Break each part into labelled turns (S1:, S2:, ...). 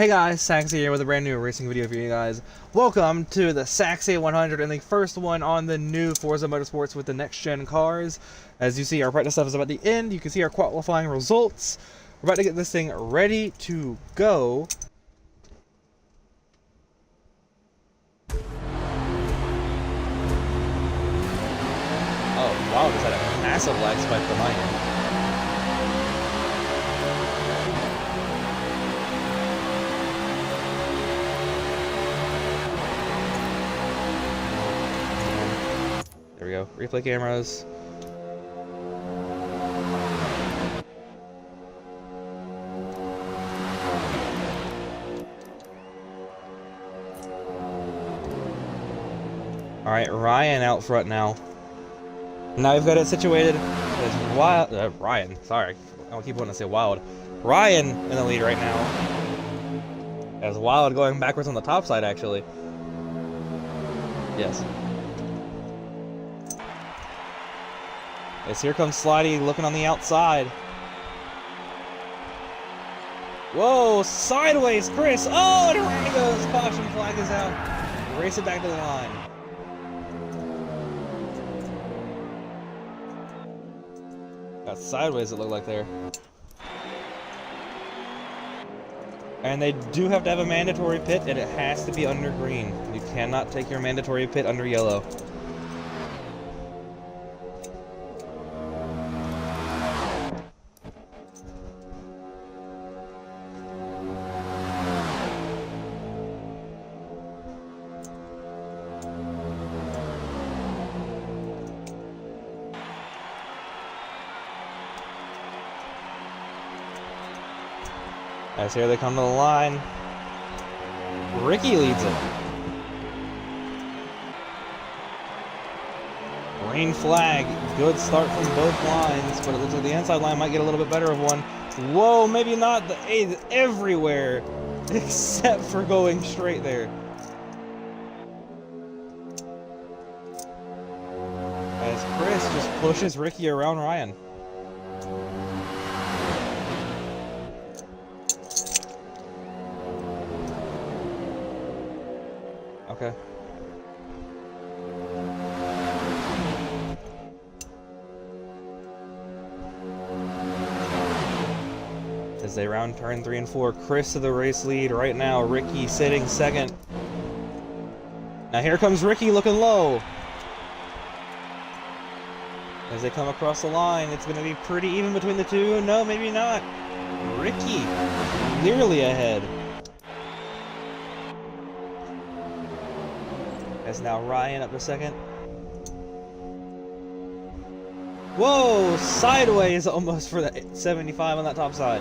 S1: Hey guys, Saxy here with a brand new racing video for you guys. Welcome to the Saxy 100 and the first one on the new Forza Motorsports with the next gen cars. As you see, our practice stuff is about the end. You can see our qualifying results. We're about to get this thing ready to go. Oh wow, just had a massive lag spike behind him. There we go. Replay cameras. Alright, Ryan out front now. Now we've got it situated as Ryan, sorry. I don't keep wanting to say Wild. Ryan in the lead right now. As Wild going backwards on the top side, actually. Yes. As here comes Slidey looking on the outside. Whoa, sideways, Chris. Oh, and around he goes. Caution flag is out. Race it back to the line. Got sideways, it looked like there. And they do have to have a mandatory pit, and it has to be under green. You cannot take your mandatory pit under yellow. As here they come to the line. Ricky leads it. Green flag. Good start from both lines, but it looks like the inside line might get a little bit better of one. Whoa, maybe not. The A is everywhere except for going straight there. As Chris just pushes Ricky around Ryan. Okay. As they round turn 3 and 4, Chris to the race lead right now. Ricky sitting second. Now here comes Ricky looking low. As they come across the line, it's going to be pretty even between the two. No, maybe not. Ricky clearly ahead. As now Ryan up to second. Whoa! Sideways almost for the 75 on that top side.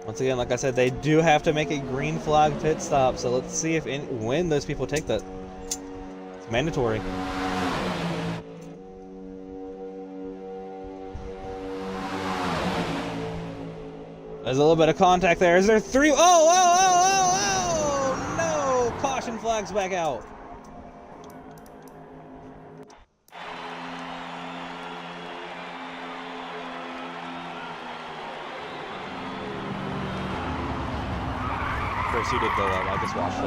S1: Once again, like I said, they do have to make a green flag pit stop, so let's see if when those people take that. It's mandatory. There's a little bit of contact there. Is there three? Oh, no! Caution flags back out. Of course, you did go up. I just watched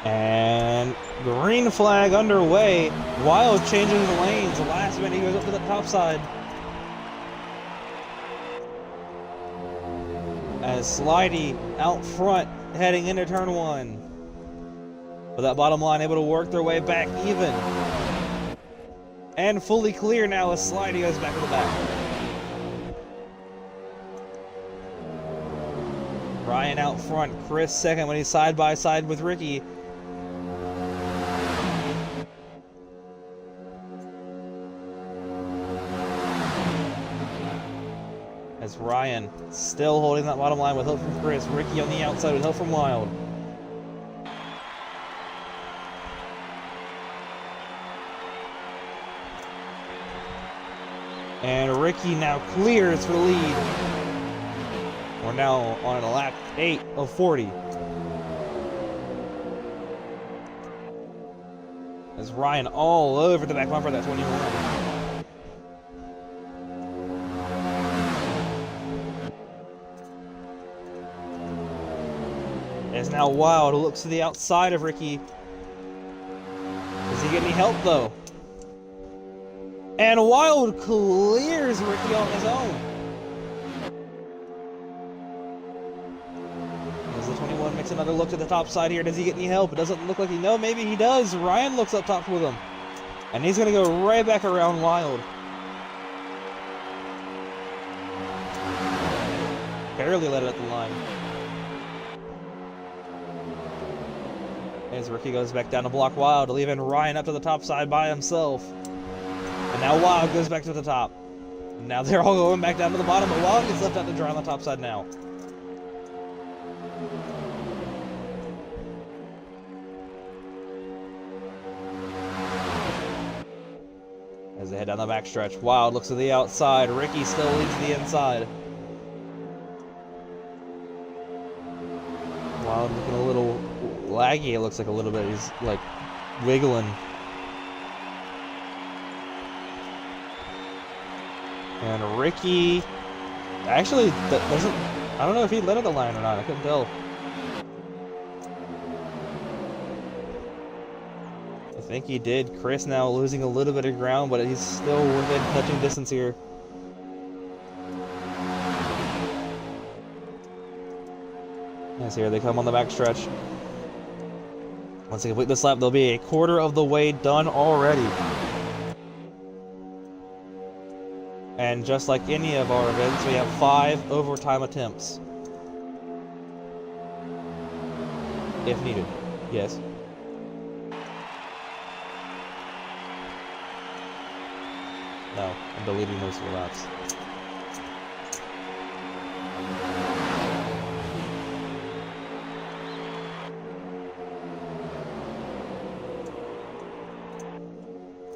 S1: it. And green flag underway. Wild changing the lanes. The last minute he goes up to the top side. As Slidey out front heading into turn 1. But that bottom line able to work their way back even. And fully clear now as Slidey goes back to the back. Ryan out front. Chris second when he's side by side with Ricky. As Ryan still holding that bottom line with help from Chris. Ricky on the outside with help from Wild. And Ricky now clears for the lead. We're now on a lap 8 of 40. As Ryan all over the back bumper, that 21. As now Wild looks to the outside of Ricky. Does he get any help though? And Wild clears Ricky on his own. As the 21 makes another look to the top side here. Does he get any help? It doesn't look like he... No, maybe he does. Ryan looks up top with him. And he's going to go right back around Wild. Barely let it at the line. As Ricky goes back down to block Wild, leaving Ryan up to the top side by himself. And now Wild goes back to the top. And now they're all going back down to the bottom, but Wild gets left out to dry on the top side now. As they head down the backstretch, Wild looks to the outside. Ricky still leads the inside. Wild looking a little laggy, it looks like a little bit. He's like wiggling. And Ricky actually doesn't... I don't know if he led at the line or not. I couldn't tell. I think he did. Chris now losing a little bit of ground, but he's still within touching distance here. As here they come on the backstretch. Once they complete this lap, they'll be a quarter of the way done already. And just like any of our events, we have 5 overtime attempts. If needed, yes. No, I'm deleting those 4 laps.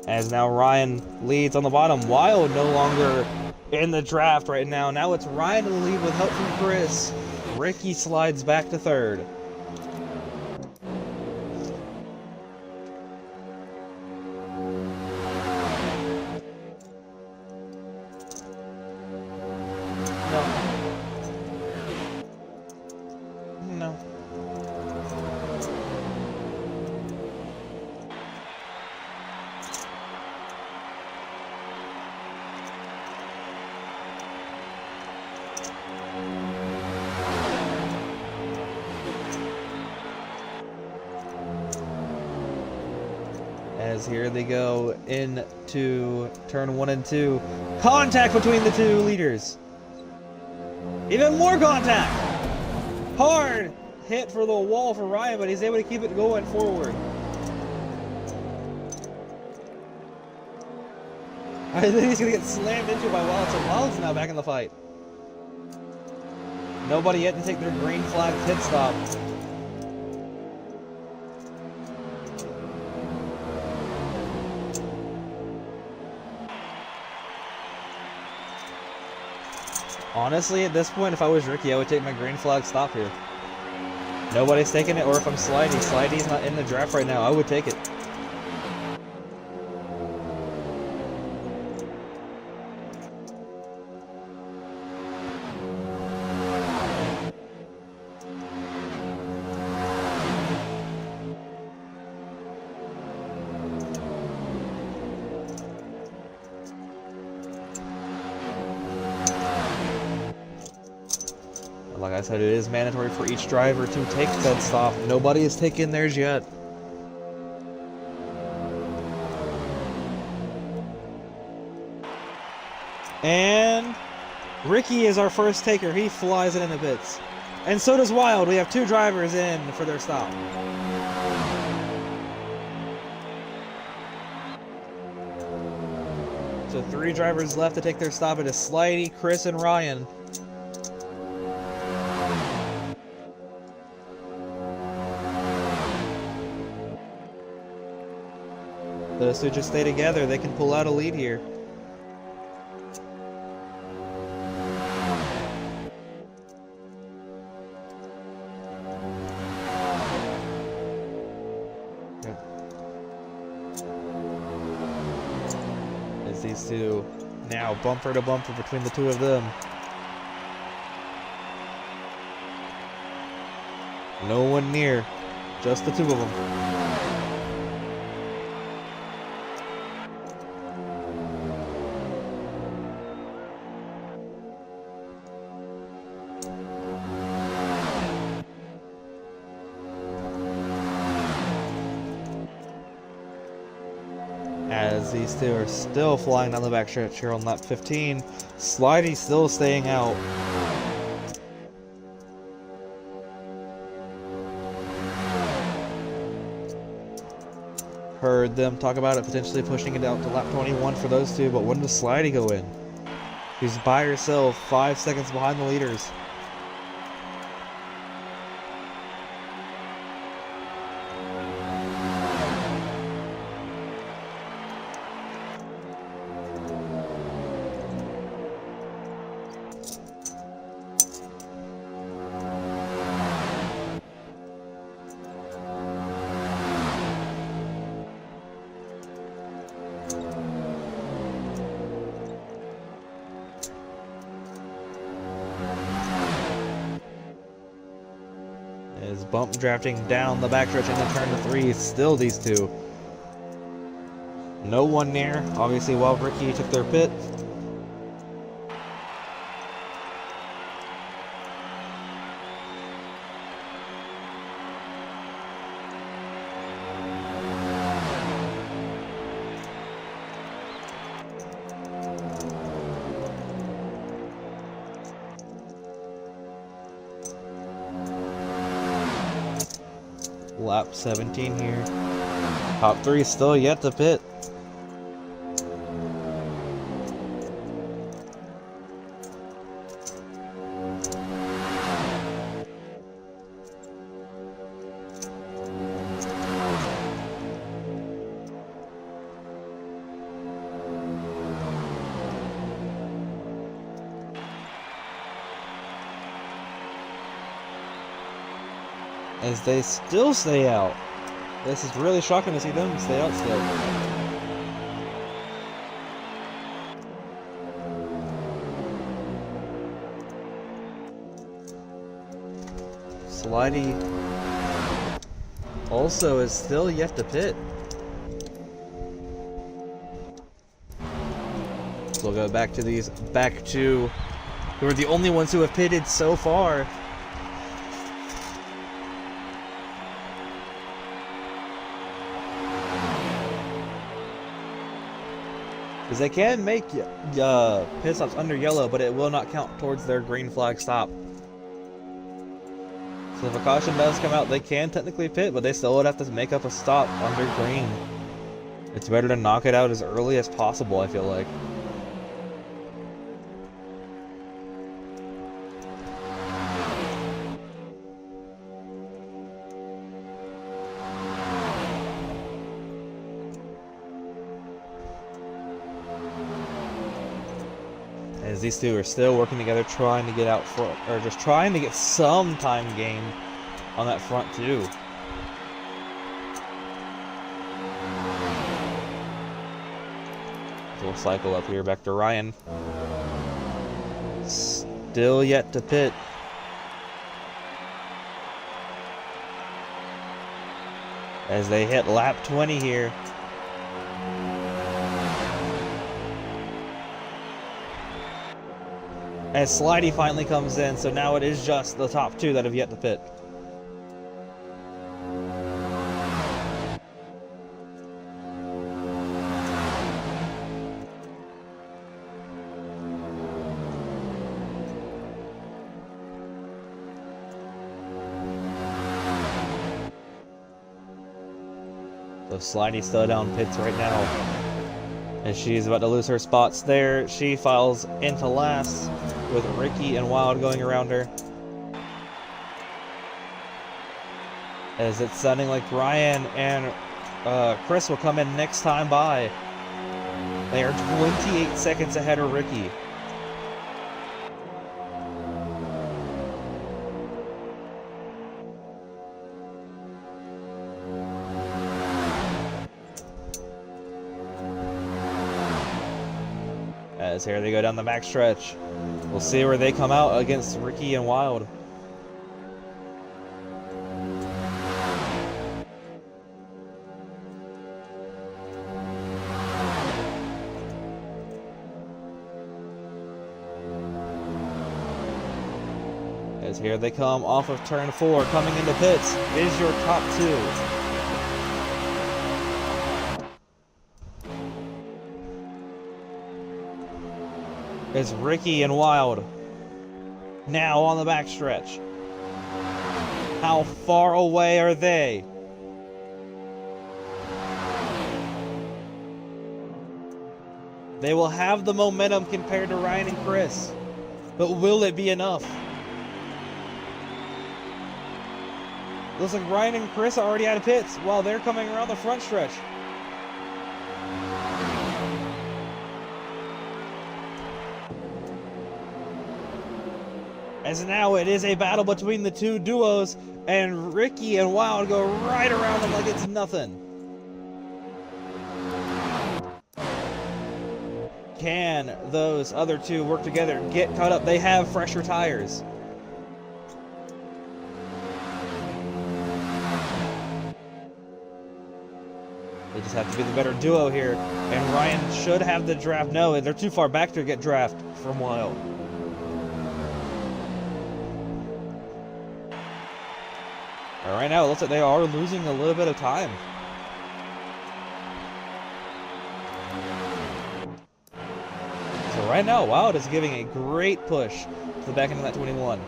S1: As now Ryan leads on the bottom. Wild no longer in the draft right now. Now it's Ryan in the lead with help from Chris. Ricky slides back to 3rd. No. As here they go into turn 1 and 2. Contact between the 2 leaders. Even more contact. Hard hit for the wall for Ryan, but he's able to keep it going forward. I think he's going to get slammed into by Wild, so Wild's now back in the fight. Nobody yet to take their green flag pit stop. Honestly, at this point, if I was Ricky, I would take my green flag stop here. Nobody's taking it, or if I'm Slidey, Slidey's not in the draft right now, I would take it. Like I said, it is mandatory for each driver to take pit stop. Nobody has taken theirs yet. And Ricky is our first taker. He flies it in the pits. And so does Wild. We have 2 drivers in for their stop. So 3 drivers left to take their stop. It is Slidey, Chris, and Ryan. Those 2 just stay together. They can pull out a lead here. As these 2 now bumper to bumper between the 2 of them. No one near. Just the two of them. As these two are still flying down the backstretch here on lap 15, Slidey still staying out. Heard them talk about it potentially pushing it out to lap 21 for those two, but when does Slidey go in? She's by herself, 5 seconds behind the leaders. Is bump drafting down the backstretch into turn to 3. Still these two. No one near. Obviously, while Ricky took their pit. Lap 17 here. Top 3 still yet to pit. As they still stay out. This is really shocking to see them stay out still. Slidey also is still yet to pit. So we'll go back to these, who are the only ones who have pitted so far. Because they can make pit stops under yellow, but it will not count towards their green flag stop. So if a caution does come out, they can technically pit, but they still would have to make up a stop under green. It's better to knock it out as early as possible, I feel like. As these two are still working together, trying to get out front, or just trying to get some time gain on that front too. We'll cycle up here back to Ryan. Still yet to pit. As they hit lap 20 here. As Slidey finally comes in, so now it is just the top two that have yet to pit. So Slidey still down pits right now. As she's about to lose her spots there, she files into last with Ricky and Wild going around her. As it's sounding like Ryan and Chris will come in next time by. They are 28 seconds ahead of Ricky. As here they go down the backstretch. We'll see where they come out against Ricky and Wild. As here they come off of turn 4, coming into pits, is your top 2. It's Ricky and Wild. Now on the backstretch. How far away are they? They will have the momentum compared to Ryan and Chris. But will it be enough? Looks like Ryan and Chris are already out of pits while they're coming around the front stretch. As now it is a battle between the two duos, and Ricky and Wild go right around them like it's nothing. Can those other two work together, get caught up? They have fresher tires. They just have to be the better duo here, and Ryan should have the draft. No, they're too far back to get draft from Wild. Right now, it looks like they are losing a little bit of time. So right now, Wild is giving a great push to the back end of that 21.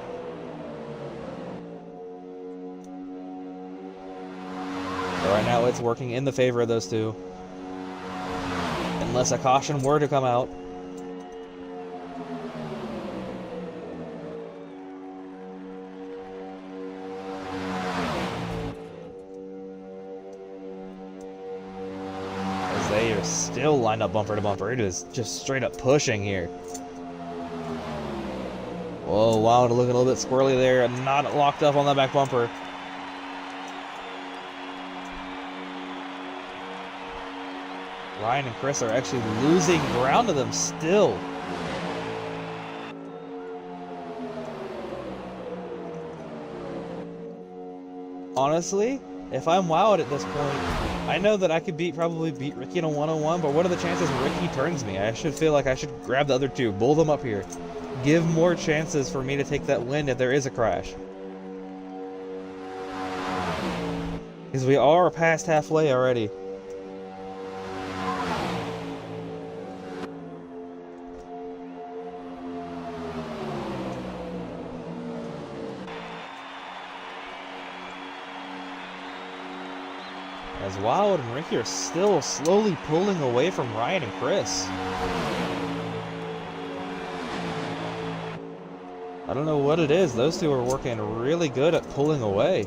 S1: So right now, it's working in the favor of those two. Unless a caution were to come out. They are still lined up bumper to bumper. It is just straight up pushing here. Whoa, Wild looking a little bit squirrely there and not locked up on that back bumper. Ryan and Chris are actually losing ground to them still. Honestly, if I'm Wild at this point, I know that I could probably beat Ricky in a one-on-one, but what are the chances Ricky turns me? I should feel like I should grab the other two, bull them up here. Give more chances for me to take that win if there is a crash. Because we are past halfway already. As Wild and Ricky are still slowly pulling away from Ryan and Chris. I don't know what it is. Those two are working really good at pulling away.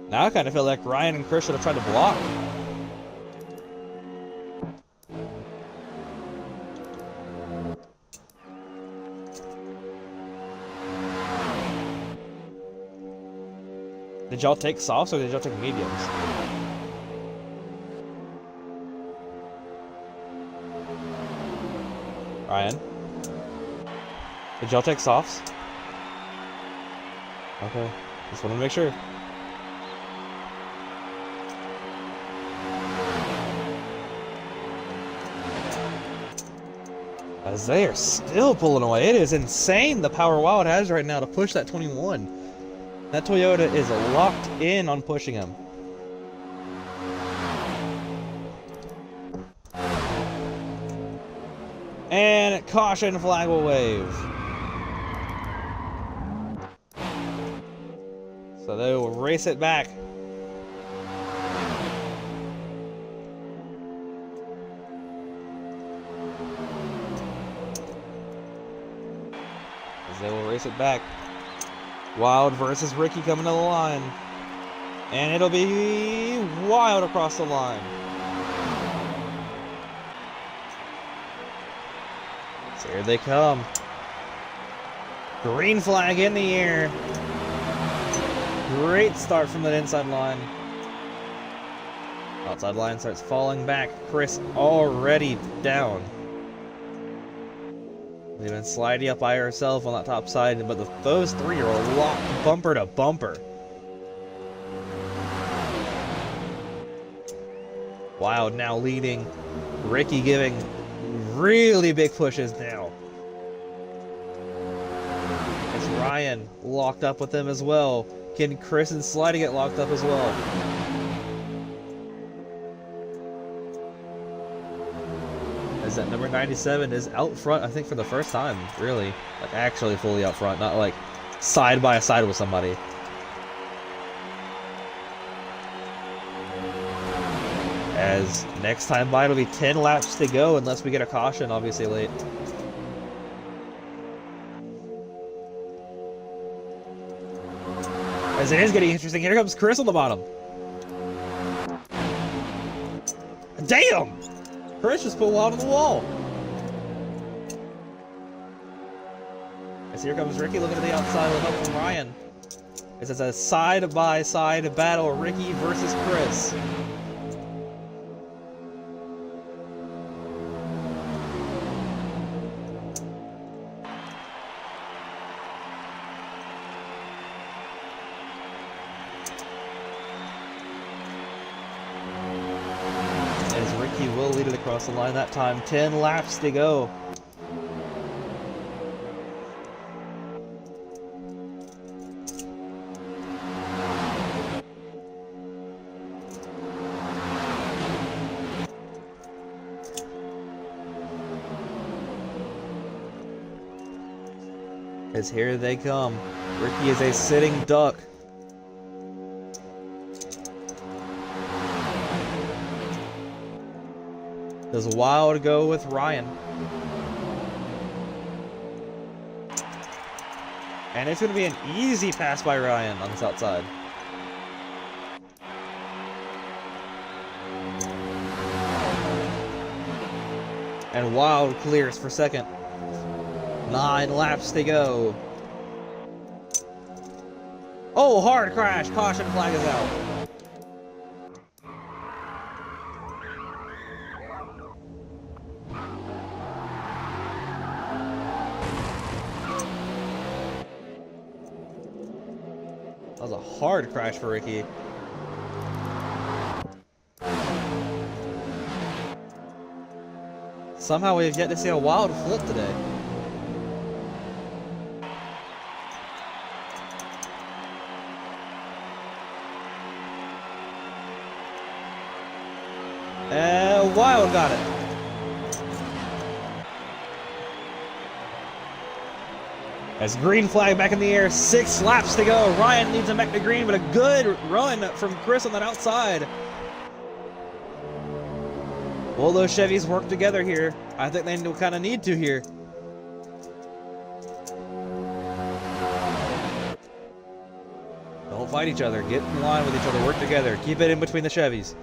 S1: Now I kind of feel like Ryan and Chris should have tried to block. Did y'all take softs or did y'all take mediums? Ryan? Did y'all take softs? Okay, just wanted to make sure. As they are still pulling away. It is insane the power Wild has right now to push that 21. That Toyota is locked in on pushing him. And caution flag will wave. So they will race it back. As they will race it back. Wild versus Ricky coming to the line. And it'll be Wild across the line. So here they come. Green flag in the air. Great start from that inside line. Outside line starts falling back. Chris already down. Leaving Slidey up by herself on that top side, but those three are locked bumper to bumper. Wild now leading. Ricky giving really big pushes now. Ryan locked up with them as well? Can Chris and Slidey get locked up as well? As that number 97 is out front, I think for the first time, really. Like actually fully out front, not like side by side with somebody. As next time by, it'll be 10 laps to go unless we get a caution, obviously late. As it is getting interesting, here comes Chris on the bottom. Damn! Chris just put Wild on the wall. As here comes Ricky looking to the outside with help from Ryan. As it's a side-by-side battle, Ricky versus Chris. Ricky will lead it across the line that time. 10 laps to go. As here they come. Ricky is a sitting duck. Does Wild go with Ryan? And it's going to be an easy pass by Ryan on this outside. And Wild clears for second. 9 laps to go. Oh, hard crash. Caution flag is out. That was a hard crash for Ricky. Somehow we have yet to see a Wild flip today. Wild got it. As green flag back in the air, 6 laps to go. Ryan needs him back to green, but a good run from Chris on that outside. Will those Chevys work together here? I think they kind of need to here. Don't fight each other. Get in line with each other. Work together. Keep it in between the Chevys.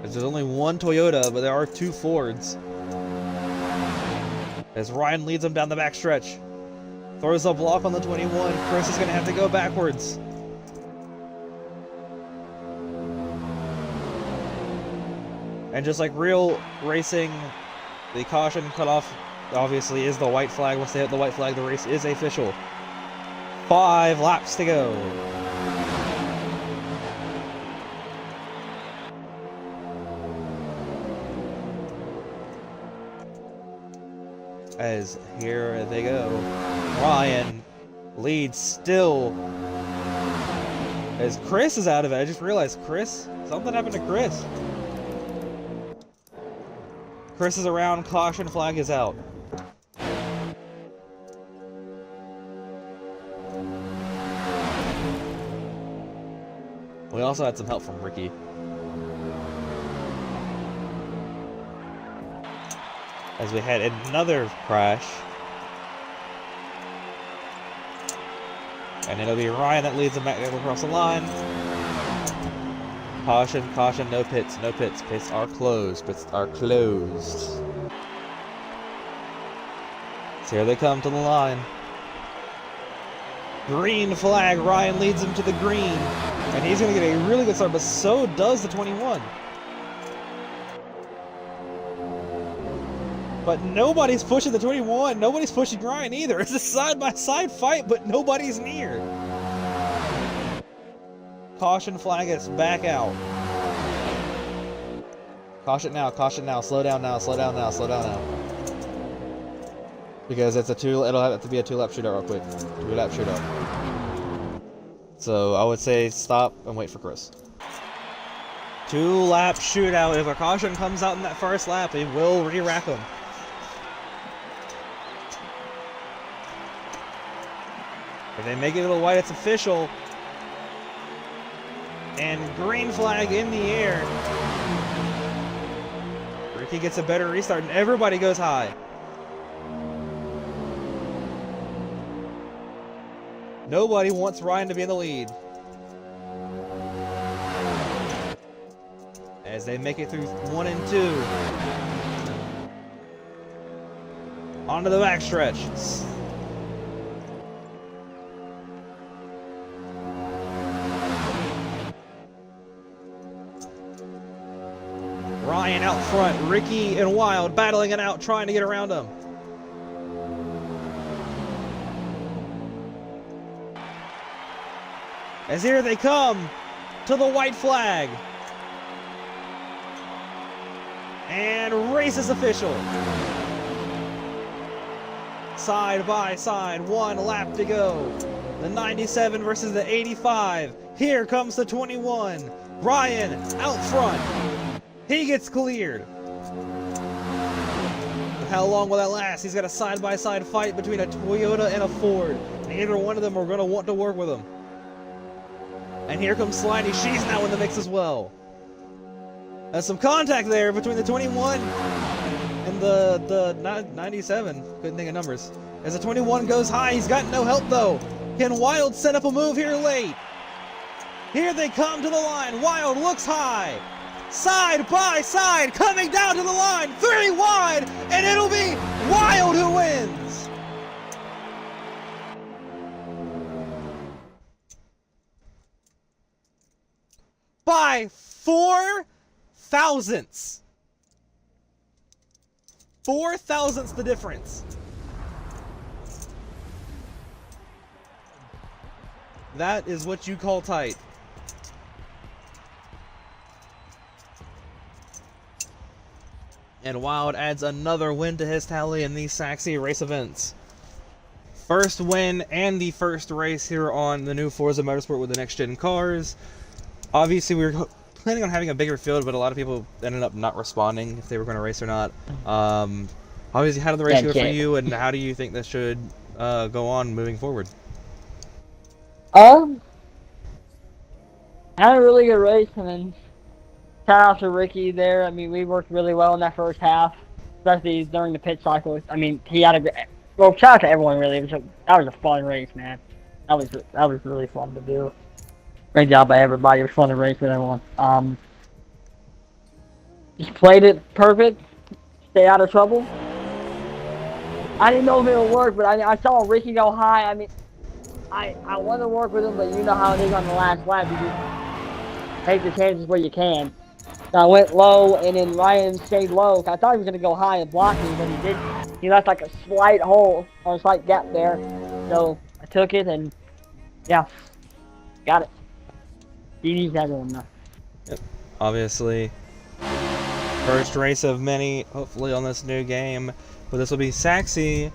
S1: There's only one Toyota, but there are 2 Fords. As Ryan leads him down the back stretch. Throws a block on the 21. Chris is going to have to go backwards. And just like real racing, the caution cutoff obviously is the white flag. Once they hit the white flag, the race is official. 5 laps to go. As here they go. Ryan leads still. As Chris is out of it. I just realized something happened to Chris. Chris is around, caution flag is out. We also had some help from Ricky. As we had another crash. And it'll be Ryan that leads them back across the line. Caution, caution, no pits, no pits. Pits are closed. Pits are closed. So here they come to the line. Green flag. Ryan leads him to the green. And he's going to get a really good start, but so does the 21. But nobody's pushing the 21. Nobody's pushing Ryan either. It's a side-by-side fight, but nobody's near. Caution flag is back out. Caution now, slow down now, slow down now, slow down now. Because it'll have to be a 2-lap shootout real quick. 2-lap shootout. So I would say stop and wait for Chris. 2-lap shootout. If a caution comes out in that first lap, it will re-rack him. If they make it a little white, it's official. And green flag in the air. Ricky gets a better restart and everybody goes high. Nobody wants Ryan to be in the lead. As they make it through 1 and 2. Onto the backstretch. Ryan out front, Ricky and Wild battling it out, trying to get around him. As here they come to the white flag. And race is official. Side by side, 1 lap to go. The 97 versus the 85. Here comes the 21. Ryan out front. He gets cleared. How long will that last? He's got a side-by-side fight between a Toyota and a Ford. Neither one of them are going to want to work with him. And here comes Slidey. She's now in the mix as well. There's some contact there between the 21 and the 97. Couldn't think of numbers. As the 21 goes high, he's got no help though. Can Wild set up a move here late? Here they come to the line. Wild looks high. Side by side, coming down to the line, 3 wide, and it'll be Wild who wins. By 4 thousandths. 4 thousandths the difference. That is what you call tight. And Wild adds another win to his tally in these Saxy race events. First win and the first race here on the new Forza Motorsport with the next-gen cars. Obviously, we were planning on having a bigger field, but a lot of people ended up not responding if they were going to race or not. Obviously, how did the race go for you, and how do you think this should go on moving forward?
S2: I had a really good race, and then shout out to Ricky there. I mean, we worked really well in that first half, especially during the pit cycle. I mean, he had a great... Well, shout out to everyone, really. That was a fun race, man. That was really fun to do. Great job by everybody. It was fun to race with everyone. Just played it perfect. Stay out of trouble. I didn't know if it would work, but I saw Ricky go high. I mean, I want to work with him, but you know how it is on the last lap. You just take the chances where you can. So I went low, and then Ryan stayed low. I thought he was going to go high and block me, but he didn't. He left like a slight hole, or a slight gap there. So I took it, and yeah, got it. DD's everyone though.
S1: Yep. Obviously, first race of many, hopefully, on this new game. But this will be Saxy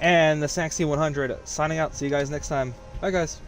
S1: and the Saxy 100 signing out. See you guys next time. Bye, guys.